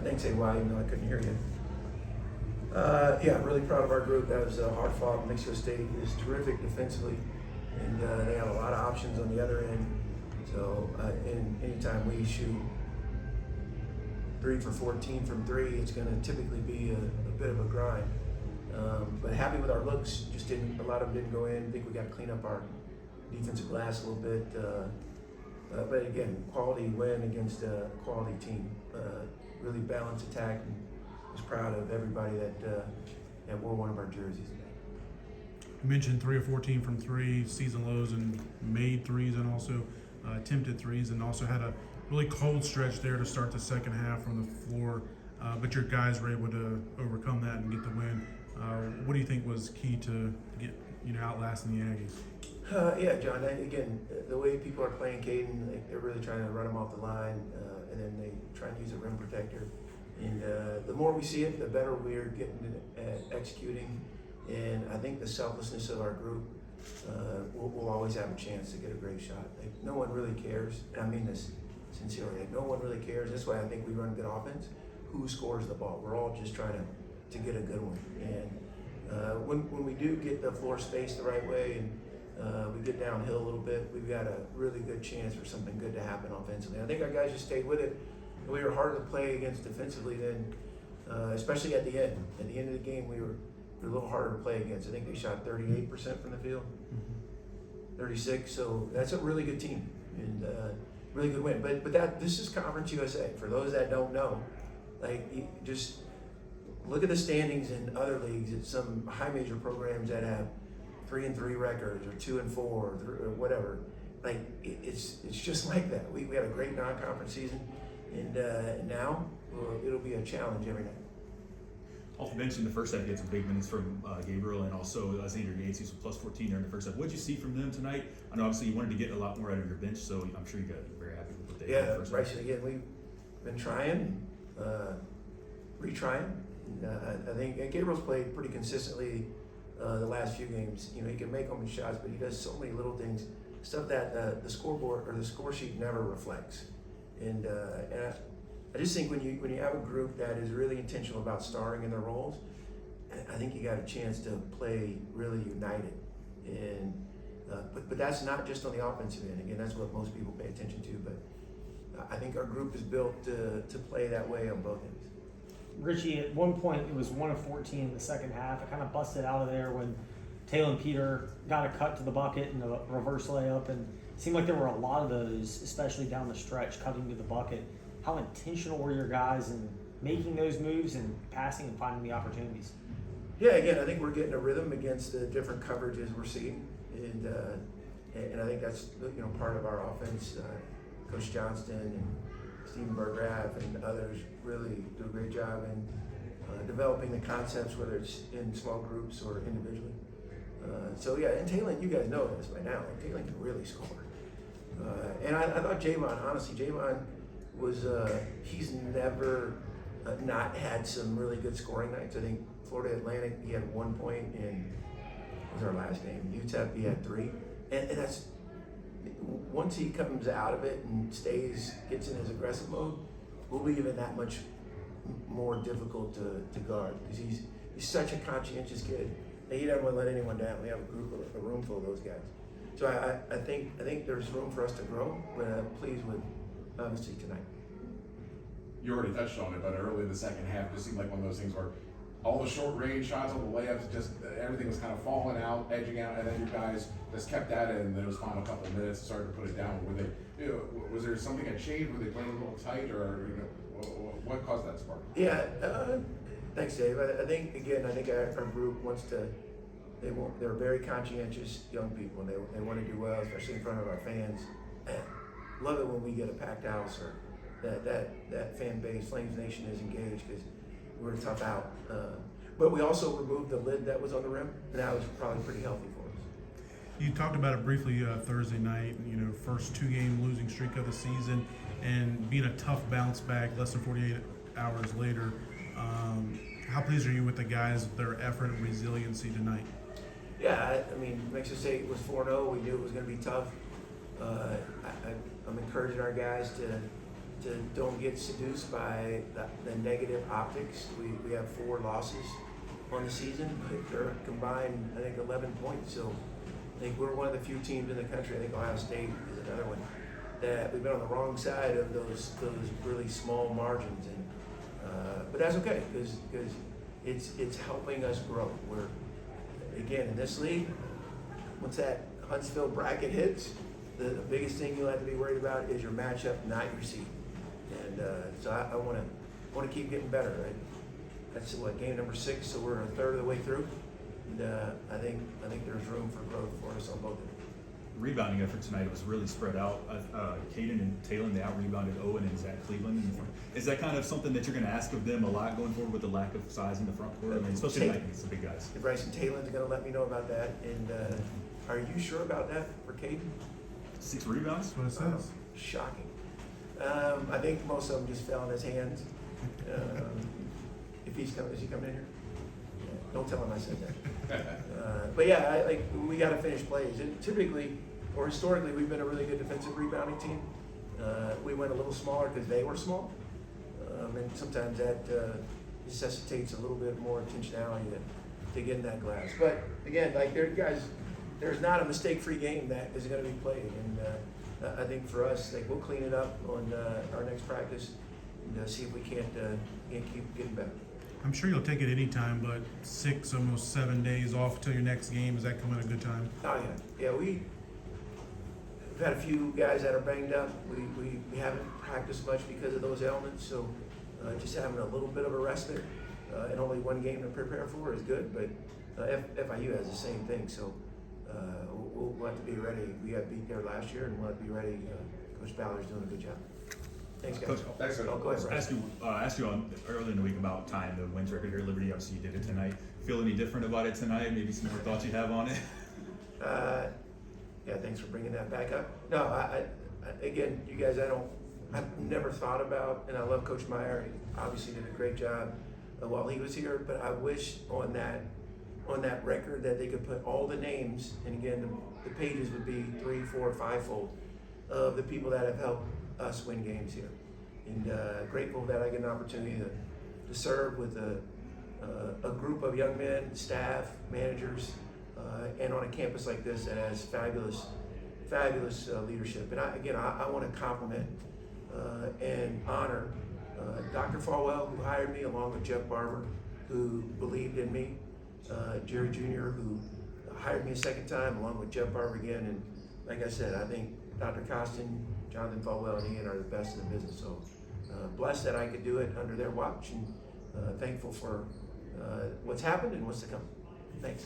Thanks, AY, even though I couldn't hear you. Yeah, really proud of our group. That was hard fought. New Mexico State is terrific defensively, and they have a lot of options on the other end. So, anytime we shoot 3 for 14 from 3, it's going to typically be a bit of a grind. But happy with our looks. Just a lot of them didn't go in. I think we got to clean up our defensive glass a little bit. But again, quality win against a quality team. Really balanced attack. And was proud of everybody that wore one of our jerseys today. You mentioned 3 of 14 from 3, season lows, and made threes, and also attempted threes, and also had a really cold stretch there to start the second half from the floor. But your guys were able to overcome that and get the win. What do you think was key to get outlasting the Aggies? Yeah, John. Again, the way people are playing Caden, they're really trying to run him off the line, and then they try and use a rim protector. And the more we see it, the better we're getting at executing. And I think the selflessness of our group, we'll always have a chance to get a great shot. Like, no one really cares, and I mean this sincerely. Like, no one really cares. That's why I think we run good offense. Who scores the ball? We're all just trying to get a good one. And when we do get the floor spaced the right way and we get downhill a little bit, we've got a really good chance for something good to happen offensively. I think our guys just stayed with it. We were harder to play against defensively than, especially at the end. At the end of the game, we were a little harder to play against. I think they shot 38% from the field, 36. So that's a really good team and really good win. But this is Conference USA. For those that don't know, like, you just look at the standings in other leagues at some high major programs that have 3-3 records or 2-4 or whatever. Like, it's just like that. We had a great non-conference season. And now it'll be a challenge every night. Also mentioned the first half, you had some big minutes from Gabriel and also Xander Gates. He was plus 14 there in the first half. What did you see from them tonight? I know obviously you wanted to get a lot more out of your bench, so I'm sure you got very happy with what they did in the first half. Right. Again, we've been trying, retrying. I think Gabriel's played pretty consistently the last few games. He can make open shots, but he does so many little things, stuff that the scoreboard or the score sheet never reflects. And I just think when you have a group that is really intentional about starring in their roles, I think you got a chance to play really united. And but that's not just on the offensive end. Again, that's what most people pay attention to. But I think our group is built to play that way on both ends. Ritchie, at one point it was 1 of 14 in the second half. It kind of busted out of there when Taylor and Peter got a cut to the bucket and a reverse layup, and it seemed like there were a lot of those, especially down the stretch, cutting to the bucket. How intentional were your guys in making those moves and passing and finding the opportunities? Yeah, again, I think we're getting a rhythm against the different coverages we're seeing, and I think that's part of our offense. Coach Johnston and Stephen Bergraff and others really do a great job in developing the concepts, whether it's in small groups or individually. So yeah, and Taylor, you guys know this by now. Like, Taylor can really score. And I thought Javon, honestly, was he's never not had some really good scoring nights. I think Florida Atlantic, he had 1 point in, what was our last game? UTEP, he had 3. And that's, once he comes out of it and gets in his aggressive mode, we'll be even that much more difficult to guard, because he's such a conscientious kid. He doesn't want to let anyone down. We have a room full of those guys. So I think there's room for us to grow, but I'm pleased with obviously tonight. You already touched on it, but early in the second half, it just seemed like one of those things where all the short range shots, all the layups, just everything was kind of falling out, edging out, and then you guys just kept at it, and then it was final couple of minutes, started to put it down. Were they, was there something that changed? Were they playing a little tight, or what caused that spark? Yeah, thanks, Dave. I think our group wants to. They're very conscientious young people, and they want to do well, especially in front of our fans. Love it when we get a packed house, or that fan base, Flames Nation, is engaged, because we're a tough out. But we also removed the lid that was on the rim, and that was probably pretty healthy for us. You talked about it briefly Thursday night, first 2-game losing streak of the season, and being a tough bounce back less than 48 hours later. How pleased are you with the guys, their effort and resiliency tonight? Yeah, I mean, Mexico State was 4-0. We knew it was going to be tough. I'm encouraging our guys don't get seduced by the negative optics. We have 4 losses on the season, but they're combined, I think, 11 points. So I think we're one of the few teams in the country, I think Ohio State is another one, that we've been on the wrong side of those really small margins. And but that's okay, because it's helping us grow. We're, again, in this league, once that Huntsville bracket hits, the biggest thing you'll have to be worried about is your matchup, not your seed. And so I want to keep getting better. Right? That's what, game number 6, so we're a third of the way through. And I think there's room for growth for us on both of them. Rebounding effort tonight was really spread out. Caden and Talon, they out-rebounded Owen and Zach Cleveland. Is that kind of something that you're going to ask of them a lot going forward with the lack of size in the front court? I mean, especially tonight against the big guys. Bryson Talon's going to let me know about that. And are you sure about that for Caden? 6 rebounds? That's what it says. Shocking. I think most of them just fell in his hands. If he's coming, is he coming in here? Yeah, don't tell him I said that. But yeah, we got to finish plays. And typically, or historically, we've been a really good defensive rebounding team. We went a little smaller because they were small, and sometimes that necessitates a little bit more intentionality to get in that glass. But again, like there's not a mistake-free game that is going to be played, and I think for us, like, we'll clean it up on our next practice and see if we can't keep getting better. I'm sure you'll take it any time, but 6, almost 7 days off till your next game, is that coming at a good time? Oh yeah, we've had a few guys that are banged up. We haven't practiced much because of those ailments, so just having a little bit of a rest there and only 1 game to prepare for is good. But FIU has the same thing, so we'll have to be ready. We got beat there last year, and we'll have to be ready. Coach Ballard's doing a good job. Thanks, guys. Coach, Thanks, Coach. Oh, go ahead, Brian. Asked you on early in the week about tying the wins record here at Liberty. Obviously, you did it tonight. Feel any different about it tonight? Maybe some more thoughts you have on it? Yeah, thanks for bringing that back up. No, I again, you guys, I've never thought about, and I love Coach Meyer. He obviously did a great job while he was here, but I wish on that record that they could put all the names, and again, the pages would be 3, 4, 5-fold of the people that have helped us win games here. And grateful that I get an opportunity to serve with a group of young men, staff, managers, and on a campus like this that has fabulous leadership. And I want to compliment and honor Dr. Falwell, who hired me, along with Jeff Barber, who believed in me, Jerry Jr., who hired me a second time, along with Jeff Barber again. And like I said, I think Dr. Costin, Jonathan Falwell, and Ian are the best in the business. So blessed that I could do it under their watch, and thankful for what's happened and what's to come. Thanks.